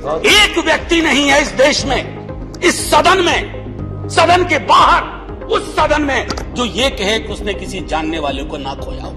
एक व्यक्ति नहीं है इस देश में, इस सदन में, सदन के बाहर, उस सदन में जो ये कहे कि उसने किसी जानने वाले को ना खोया हो।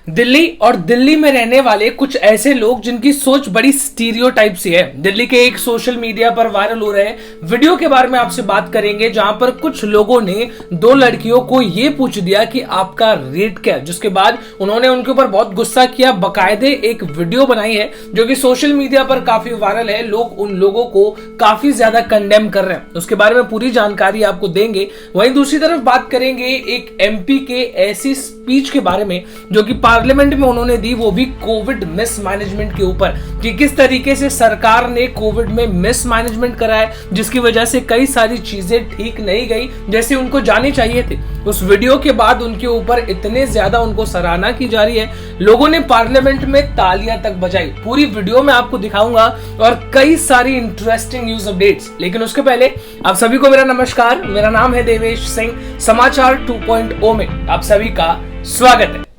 दिल्ली और दिल्ली में रहने वाले कुछ ऐसे लोग जिनकी सोच बड़ी स्टीरियोटाइप सी है। दिल्ली के एक सोशल मीडिया पर वायरल हो रहे वीडियो के बारे में आपसे बात करेंगे, जहां पर कुछ लोगों ने दो लड़कियों को ये पूछ दिया कि आपका रेट क्या है, जिसके बाद उन्होंने उनके ऊपर बहुत गुस्सा किया। बाकायदे एक वीडियो बनाई है जो कि सोशल मीडिया पर काफी वायरल है। लोग उन लोगों को काफी ज्यादा कंडेम कर रहे हैं, उसके बारे में पूरी जानकारी आपको देंगे। वहीं दूसरी तरफ बात करेंगे एक एमपी के ऐसी स्पीच के बारे में जो कि पार्लियामेंट में उन्होंने दी, वो भी कोविड मिसमैनेजमेंट के ऊपर, कि किस तरीके से सरकार ने कोविड में मिसमैनेजमेंट करा है, जिसकी वजह से कई सारी चीजें ठीक नहीं गई जैसे उनको जानी चाहिए थी। उस वीडियो के बाद उनके ऊपर इतने ज्यादा उनको सराहना की जा रही है, लोगों ने पार्लियामेंट में तालियां तक बजाई। पूरी वीडियो में आपको दिखाऊंगा और कई सारी इंटरेस्टिंग न्यूज अपडेट्स। लेकिन उसके पहले आप सभी को मेरा नमस्कार, मेरा नाम है देवेश सिंह। समाचार 2.0 में आप सभी का स्वागत है।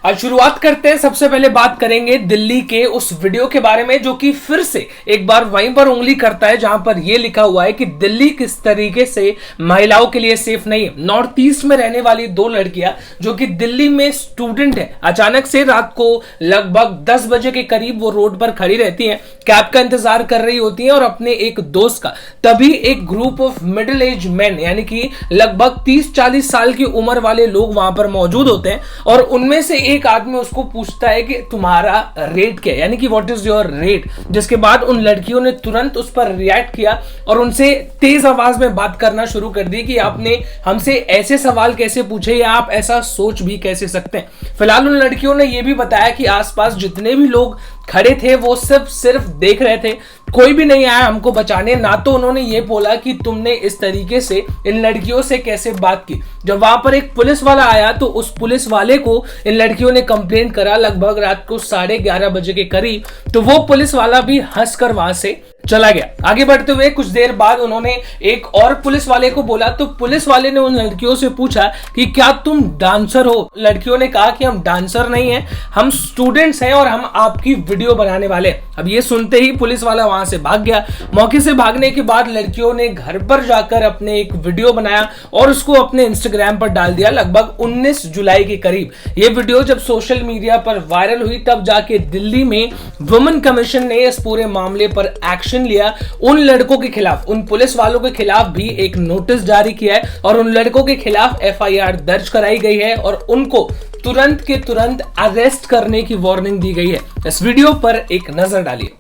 आज शुरुआत करते हैं। सबसे पहले बात करेंगे दिल्ली के उस वीडियो के बारे में जो कि फिर से एक बार वहीं पर उंगली करता है जहां पर यह लिखा हुआ है कि दिल्ली किस तरीके से महिलाओं के लिए सेफ नहीं है। नॉर्थ ईस्ट में रहने वाली दो लड़कियां जो कि दिल्ली में स्टूडेंट है, अचानक से रात को लगभग 10 बजे के करीब वो रोड पर खड़ी रहती हैं, कैब का इंतजार कर रही होती हैं और अपने एक दोस्त का। तभी एक group of middle age man यानी कि लगभग 30-40 साल की उम्र वाले लोग वहां पर मौजूद होते हैं और उनमें से एक आदमी उसको पूछता है कि तुम्हारा रेट क्या है, यानी कि व्हाट इज योर रेट। जिसके बाद उन लड़कियों ने तुरंत उस पर रिएक्ट किया और उनसे तेज आवाज में बात करना शुरू कर दी कि आपने हमसे ऐसे सवाल कैसे पूछे या आप ऐसा सोच भी कैसे सकते हैं। फिलहाल उन लड़कियों ने यह भी बताया कि आसपास जितने भी लोग खड़े थे वो सिर्फ देख रहे थे, कोई भी नहीं आया हमको बचाने। ना तो उन्होंने ये बोला कि तुमने इस तरीके से इन लड़कियों से कैसे बात की। जब वहां पर एक पुलिस वाला आया तो उस पुलिस वाले को इन लड़कियों ने कंप्लेंट करा लगभग रात को 11:30 बजे के करीब, तो वो पुलिस वाला भी हंसकर वहां से चला गया। आगे बढ़ते हुए कुछ देर बाद उन्होंने एक और पुलिस वाले को बोला तो पुलिस वाले ने उन लड़कियों से पूछा कि क्या तुम डांसर हो। लड़कियों ने कहा कि हम डांसर नहीं हैं, हम स्टूडेंट्स हैं और हम आपकी वीडियो बनाने वाले हैं। अब ये सुनते ही पुलिस वाला वहां से भाग गया। मौके से भागने के बाद लड़कियों ने घर पर जाकर अपने एक वीडियो बनाया और उसको अपने इंस्टाग्राम पर डाल दिया लगभग 19 जुलाई के करीब। ये वीडियो जब सोशल मीडिया पर वायरल हुई तब जाके दिल्ली में वुमेन कमीशन ने इस पूरे मामले पर एक्शन लिया। उन लड़कों के खिलाफ, उन पुलिस वालों के खिलाफ भी एक नोटिस जारी किया है और उन लड़कों के खिलाफ एफआईआर दर्ज कराई गई है और उनको तुरंत के तुरंत अरेस्ट करने की वार्निंग दी गई है। इस वीडियो पर एक नजर डालिए।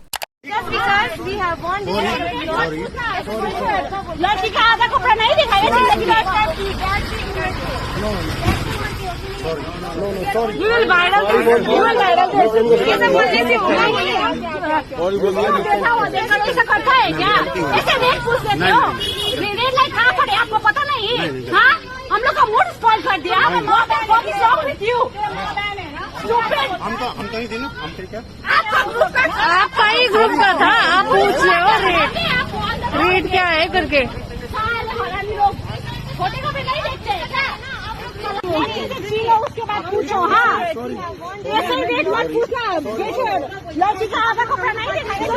ऐसा करता है क्या? ऐसे रेट पूछ लेते हो? रेट लाइट कहाँ पड़े आपको पता नहीं? हाँ, हम लोग का मूड स्पॉइल कर दिया। आपका ही ग्रुप का था, आप पूछ रहे हो रेट क्या है करके। छोटे को भी नहीं देखते उसके बाद पूछो। हाँ, ऐसे रेट मत पूछना। लड़की का आधा कपड़ा नहीं दिखाएगा।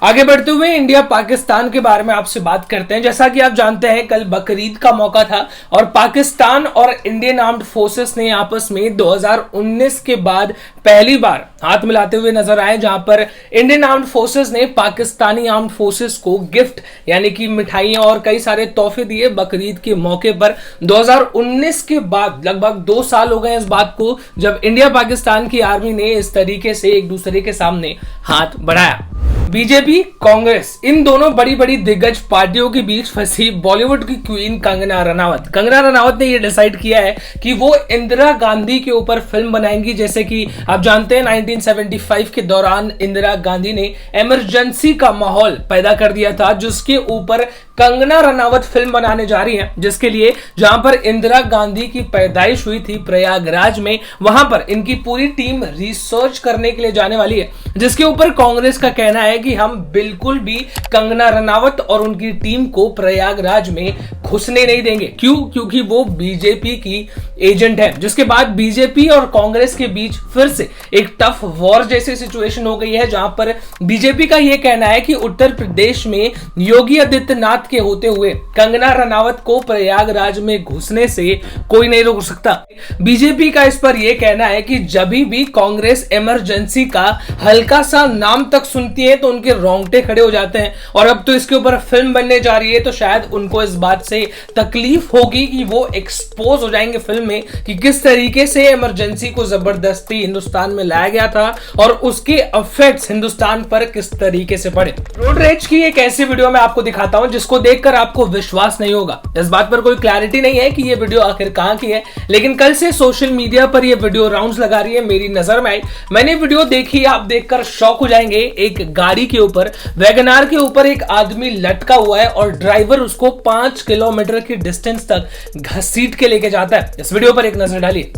आगे बढ़ते हुए इंडिया पाकिस्तान के बारे में आपसे बात करते हैं। जैसा कि आप जानते हैं कल बकरीद का मौका था और पाकिस्तान और इंडियन आर्म्ड फोर्सेस ने आपस में 2019 के बाद पहली बार हाथ मिलाते हुए नजर आए, जहां पर इंडियन आर्म्ड फोर्सेस ने पाकिस्तानी आर्म्ड फोर्सेस को गिफ्ट यानी कि मिठाइयां और कई सारे तोहफे दिए बकरीद के मौके पर। 2019 के बाद लगभग 2 साल हो गए इस बात को जब इंडिया पाकिस्तान की आर्मी ने इस तरीके से एक दूसरे के सामने हाथ बढ़ाया। बीजेपी, कांग्रेस, इन दोनों बड़ी बड़ी दिग्गज पार्टियों के बीच फंसी बॉलीवुड की क्वीन कंगना रनावत ने यह डिसाइड किया है कि वो इंदिरा गांधी के ऊपर फिल्म बनाएंगी। जैसे कि आप जानते हैं 1975 के दौरान इंदिरा गांधी ने इमरजेंसी का माहौल पैदा कर दिया था, जिसके ऊपर कंगना रनावत फिल्म बनाने जा रही हैं, जिसके लिए जहां पर इंदिरा गांधी की पैदाइश हुई थी प्रयागराज में, वहां पर इनकी पूरी टीम रिसर्च करने के लिए जाने वाली है, जिसके ऊपर कांग्रेस का कहना है कि हम बिल्कुल भी कंगना रनावत और उनकी टीम को प्रयागराज में घुसने नहीं देंगे। क्यों? क्योंकि वो बीजेपी की एजेंट है। जिसके बाद बीजेपी और कांग्रेस के बीच फिर से एक टफ वॉर जैसी सिचुएशन हो गई है, जहां पर बीजेपी का यह कहना है कि उत्तर प्रदेश में योगी आदित्यनाथ के होते हुए कंगना रनावत को प्रयागराज में घुसने से कोई नहीं रोक सकता। बीजेपी का इस पर यह कहना है कि जब भी कांग्रेस इमरजेंसी का हल्का सा नाम तक सुनती है तो उनके रोंगटे खड़े हो जाते हैं, और अब तो इसके ऊपर फिल्म बनने जा रही है तो शायद उनको इस बात से तकलीफ होगी कि वो एक्सपोज हो जाएंगे फिल्म में कि किस तरीके से इमरजेंसी को जबरदस्ती हिंदुस्तान में लाया गया था और उसके इफेक्ट्स हिंदुस्तान पर किस तरीके से पड़े। रोड रेज की एक ऐसी वीडियो मैं आपको दिखाता हूं जिसको देखकर आपको विश्वास नहीं होगा। इस बात पर कोई क्लैरिटी नहीं है कि ये वीडियो आखिर कहां की है, लेकिन कल से सोशल मीडिया पर ये वीडियो राउंड्स लगा रही है, मेरी नजर में आई। मैंने वीडियो देखी, आप देखकर शॉक हो जाएंगे। एक गाड़ी के ऊपर, वैगनार के ऊपर एक आदमी लटका हुआ है और ड्राइवर उसको 5 किलोमीटर की डिस्टेंस तक घसीट के लेके जाता है। इस वीडियो पर एक नजर डालिए।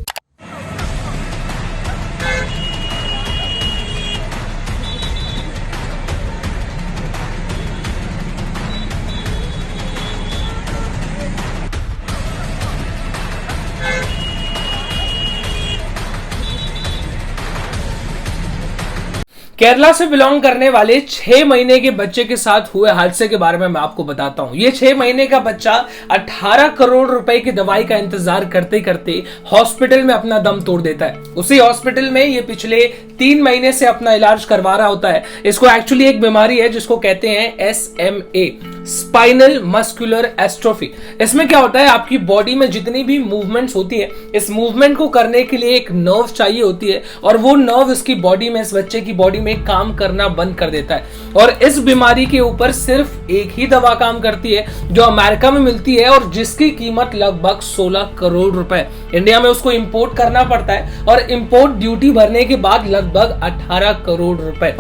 केरला से बिलोंग करने वाले 6 महीने के बच्चे के साथ हुए हादसे के बारे में मैं आपको बताता हूं। ये 6 महीने का बच्चा 18 करोड़ रुपए की दवाई का इंतजार करते करते हॉस्पिटल में अपना दम तोड़ देता है। उसी हॉस्पिटल में ये पिछले 3 महीने से अपना इलाज करवा रहा होता है। इसको एक्चुअली एक बीमारी है जिसको कहते हैं SMA, स्पाइनल मस्कुलर एस्ट्रोफी। इसमें क्या होता है, आपकी बॉडी में जितनी भी मूवमेंट्स होती है, इस मूवमेंट को करने के लिए एक नर्व चाहिए होती है, और वो नर्व इसकी बॉडी में, इस बच्चे की बॉडी में काम करना बंद कर देता है। और इस बीमारी के ऊपर सिर्फ एक ही दवा काम करती है जो अमेरिका में मिलती है और जिसकी कीमत लगभग 16 करोड़ रुपए। इंडिया में उसको इंपोर्ट करना पड़ता है और इंपोर्ट ड्यूटी भरने के बाद लगभग 18 करोड़ रुपए।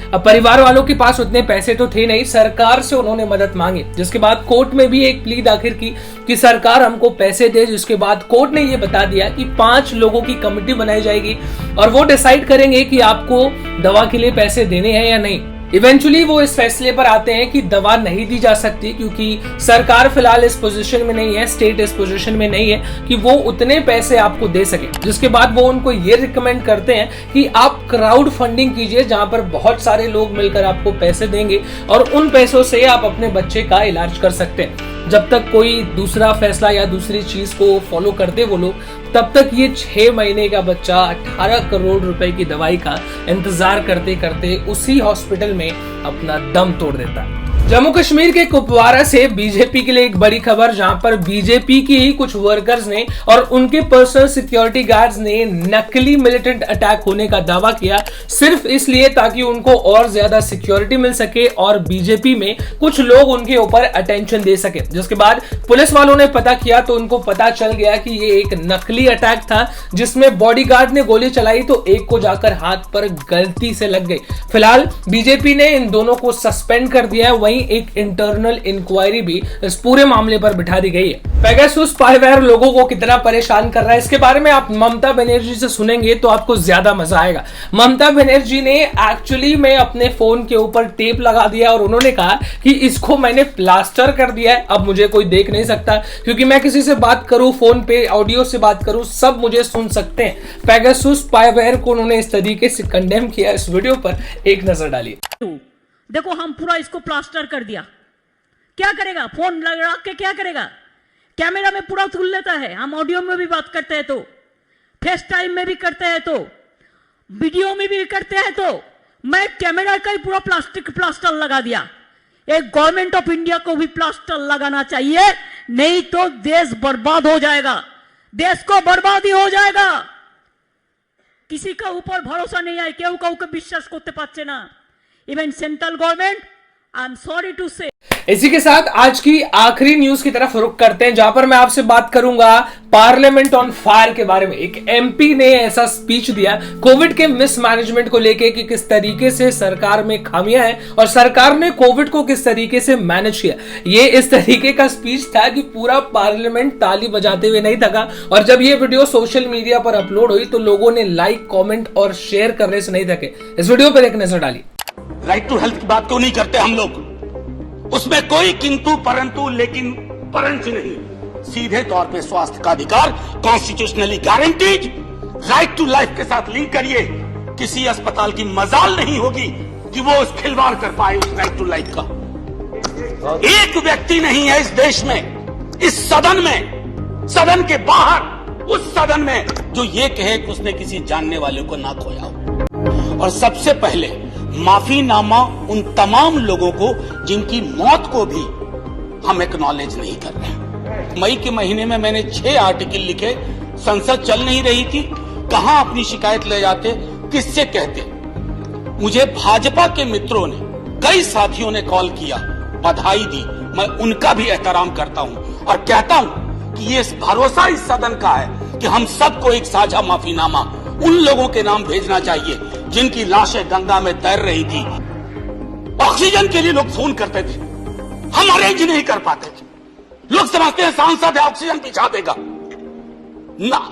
अब परिवार वालों के पास उतने पैसे तो थे नहीं, सरकार से उन्होंने मदद मांगी, जिसके बाद कोर्ट में भी एक प्ली दाखिल की कि सरकार हमको पैसे दे। जिसके बाद कोर्ट ने यह बता दिया कि 5 लोगों की कमेटी बनाई जाएगी और वो डिसाइड करेंगे कि आपको दवा के लिए पैसे देने हैं या नहीं। इवेंचुअली वो इस फैसले पर आते हैं कि दवा नहीं दी जा सकती, क्योंकि सरकार फिलहाल इस पोजीशन में नहीं है, स्टेट इस पोजीशन में नहीं है कि वो उतने पैसे आपको दे सके। जिसके बाद वो उनको ये रिकमेंड करते हैं कि आप क्राउड फंडिंग कीजिए, जहां पर बहुत सारे लोग मिलकर आपको पैसे देंगे और उन पैसों से आप अपने बच्चे का इलाज कर सकते हैं। जब तक कोई दूसरा फैसला या दूसरी चीज को फॉलो करते वो लोग, तब तक ये 6 महीने का बच्चा 18 करोड़ रुपए की दवाई का इंतजार करते करते उसी हॉस्पिटल में अपना दम तोड़ देता है। जम्मू कश्मीर के कुपवारा से बीजेपी के लिए एक बड़ी खबर, जहां पर बीजेपी की ही कुछ वर्कर्स ने और उनके पर्सनल सिक्योरिटी गार्ड्स ने नकली मिलिटेंट अटैक होने का दावा किया, सिर्फ इसलिए ताकि उनको और ज्यादा सिक्योरिटी मिल सके और बीजेपी में कुछ लोग उनके ऊपर अटेंशन दे सके। जिसके बाद पुलिस वालों ने पता किया तो उनको पता चल गया कि ये एक नकली अटैक था, जिसमें बॉडीगार्ड ने गोली चलाई तो एक को जाकर हाथ पर गलती से लग गई। फिलहाल बीजेपी ने इन दोनों को सस्पेंड कर दिया है, वहीं एक इंटरनल इंक्वायरी भी इस पूरे मामले पर बिठा दी गई है। पेगासस स्पाईवेयर लोगों को कितना परेशान कर रहा है, इसके बारे में आप ममता बनर्जी से सुनेंगे तो आपको ज्यादा मजा आएगा। ममता बनर्जी ने एक्चुअली में अपने फोन के ऊपर टेप लगा दिया और उन्होंने कहा कि इसको मैंने प्लास्टर कर दिया है, अब मुझे कोई देख नहीं सकता, क्योंकि मैं किसी से बात करूं, फोन पे ऑडियो से बात करूं, सब मुझे सुन सकते हैं। पेगासस स्पाईवेयर को उन्होंने इस तरीके से कंडेम किया। इस वीडियो पर एक नजर डालिए। देखो हम पूरा इसको प्लास्टर कर दिया, क्या करेगा, फोन लगा के क्या करेगा, कैमरा में पूरा सुन लेता है, हम ऑडियो में भी बात करते हैं तो, फेस टाइम में भी करते हैं तो, वीडियो में भी करते हैं तो, मैं कैमरा का ही पूरा प्लास्टिक प्लास्टर लगा दिया। एक गवर्नमेंट ऑफ इंडिया को भी प्लास्टर लगाना चाहिए, नहीं तो देश बर्बाद हो जाएगा, देश को बर्बादी हो जाएगा। किसी का ऊपर भरोसा नहीं है, केउ काउके विश्वास करते पाরছে না। Even central government I am sorry to say. इसी के साथ आज की आखिरी न्यूज की तरफ रुख करते हैं, जहां पर मैं आपसे बात करूंगा पार्लियामेंट ऑन फायर के बारे में। एक एमपी ने ऐसा स्पीच दिया कोविड के मिसमैनेजमेंट को लेके कि किस तरीके से सरकार में खामियां हैं और सरकार ने कोविड को किस तरीके से मैनेज किया। ये इस तरीके का स्पीच था कि पूरा पार्लियामेंट ताली बजाते हुए नहीं थका। और जब ये वीडियो सोशल मीडिया पर अपलोड हुई तो लोगों ने लाइक, कॉमेंट और शेयर करने से नहीं थके। इस वीडियो पर एक नजर डाली। राइट टू हेल्थ की बात क्यों नहीं करते हम लोग? उसमें कोई किंतु परंतु लेकिन परंच नहीं। सीधे तौर पे स्वास्थ्य का अधिकार constitutionally guaranteed, right to life के साथ लिंक करिए। किसी अस्पताल की मजाल नहीं होगी कि वो उस खिलवाड़ कर पाए उस राइट टू लाइफ का। एक व्यक्ति नहीं है इस देश में, इस सदन में, सदन के बाहर, उस सदन में जो ये कहे कि उसने किसी जानने वाले को ना खोया हो। और सबसे पहले माफीनामा उन तमाम लोगों को जिनकी मौत को भी हम एक्नॉलेज नहीं कर रहे। मई के महीने में मैंने 6 आर्टिकल लिखे। संसद चल नहीं रही थी, कहां अपनी शिकायत ले जाते, किससे कहते। मुझे भाजपा के मित्रों ने, कई साथियों ने कॉल किया, बधाई दी। मैं उनका भी एहतराम करता हूं और कहता हूं कि ये भरोसा इस सदन का है कि हम सबको एक साझा माफीनामा उन लोगों के नाम भेजना चाहिए जिनकी लाशें गंगा में तैर रही थी। ऑक्सीजन के लिए लोग फोन करते थे, हम अरेंज नहीं कर पाते थे। लोग समझते हैं सांसद है, ऑक्सीजन पहुंचा देगा।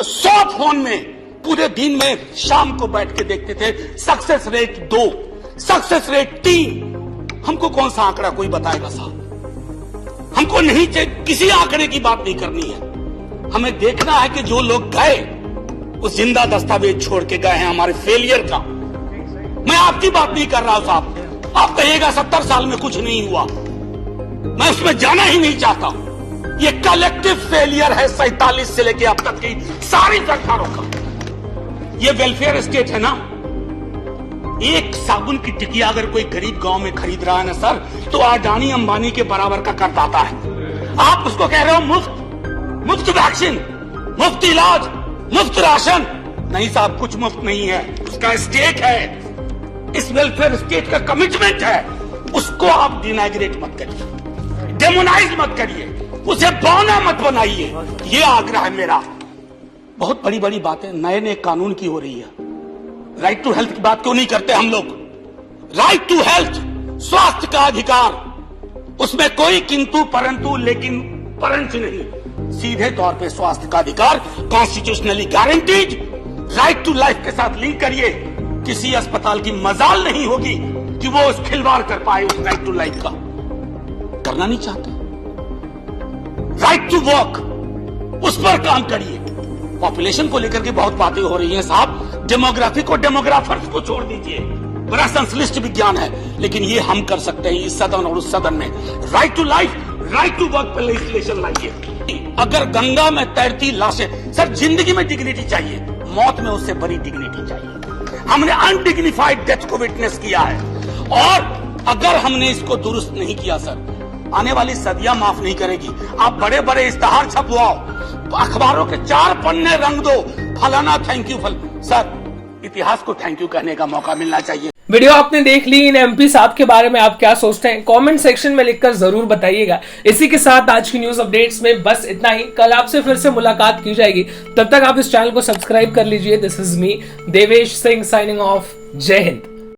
100 फोन में पूरे दिन में शाम को बैठ के देखते थे, सक्सेस रेट 2, सक्सेस रेट 3। हमको कौन सा आंकड़ा कोई बताएगा साहब? हमको नहीं चाहिए, किसी आंकड़े की बात नहीं करनी है। हमें देखना है कि जो लोग गए वो जिंदा दस्तावेज छोड़ के गए हैं हमारे फेलियर का। मैं आपकी बात नहीं कर रहा हूं साहब। आप कहिएगा 70 साल में कुछ नहीं हुआ, मैं उसमें जाना ही नहीं चाहता। ये कलेक्टिव फेलियर है 47 से लेके अब तक की सारी सरकारों का। ये वेलफेयर स्टेट है ना। एक साबुन की टिकिया अगर कोई गरीब गांव में खरीद रहा है ना सर, तो अडानी अंबानी के बराबर का करदाता है। आप उसको कह रहे हो मुफ्त वैक्सीन, मुफ्त इलाज, मुफ्त राशन। नहीं साहब, कुछ मुफ्त नहीं है, उसका स्टेक है। इस वेलफेयर स्टेट का कमिटमेंट है, उसको आप डिनाग्रेट मत करिए, डेमोनाइज मत करिए, उसे बौना मत बनाइए। ये आग्रह है मेरा। बहुत बड़ी बड़ी बातें नए नए कानून की हो रही है। राइट टू हेल्थ की बात क्यों नहीं करते हम लोग? राइट टू हेल्थ, स्वास्थ्य का अधिकार, उसमें कोई किंतु परंतु लेकिन परंच नहीं। सीधे तौर पे स्वास्थ्य का अधिकार constitutionally guaranteed, right to life के साथ लिंक करिए। किसी अस्पताल की मजाल नहीं होगी कि वो उस खिलवाड़ कर पाए उस राइट टू लाइफ का। करना नहीं चाहते। राइट टू वर्क, उस पर काम करिए। पॉपुलेशन को लेकर के बहुत बातें हो रही हैं साहब। डेमोग्राफी को डेमोग्राफर्स को छोड़ दीजिए, बड़ा संश्लिष्ट विज्ञान है, लेकिन ये हम कर सकते हैं इस सदन और उस सदन में। Right to life, right to work पर लेजिस्लेशन लाइए। अगर गंगा में तैरती लाशें, सर जिंदगी में डिग्निटी चाहिए, मौत में उससे बड़ी डिग्निटी चाहिए। हमने अनडिग्निफाइड डेथ को विटनेस किया है, और अगर हमने इसको दुरुस्त नहीं किया सर, आने वाली सदियां माफ नहीं करेगी। आप बड़े बड़े इश्तेहार छपवाओ, अखबारों के 4 पन्ने रंग दो, फलाना थैंक यू सर, इतिहास को थैंक यू कहने का मौका मिलना चाहिए। वीडियो आपने देख ली। इन एमपी साहब के बारे में आप क्या सोचते हैं कमेंट सेक्शन में लिखकर जरूर बताइएगा। इसी के साथ आज की न्यूज अपडेट्स में बस इतना ही। कल आपसे फिर से मुलाकात की जाएगी, तब तक आप इस चैनल को सब्सक्राइब कर लीजिए। This is me Devesh Singh signing off. जय हिंद।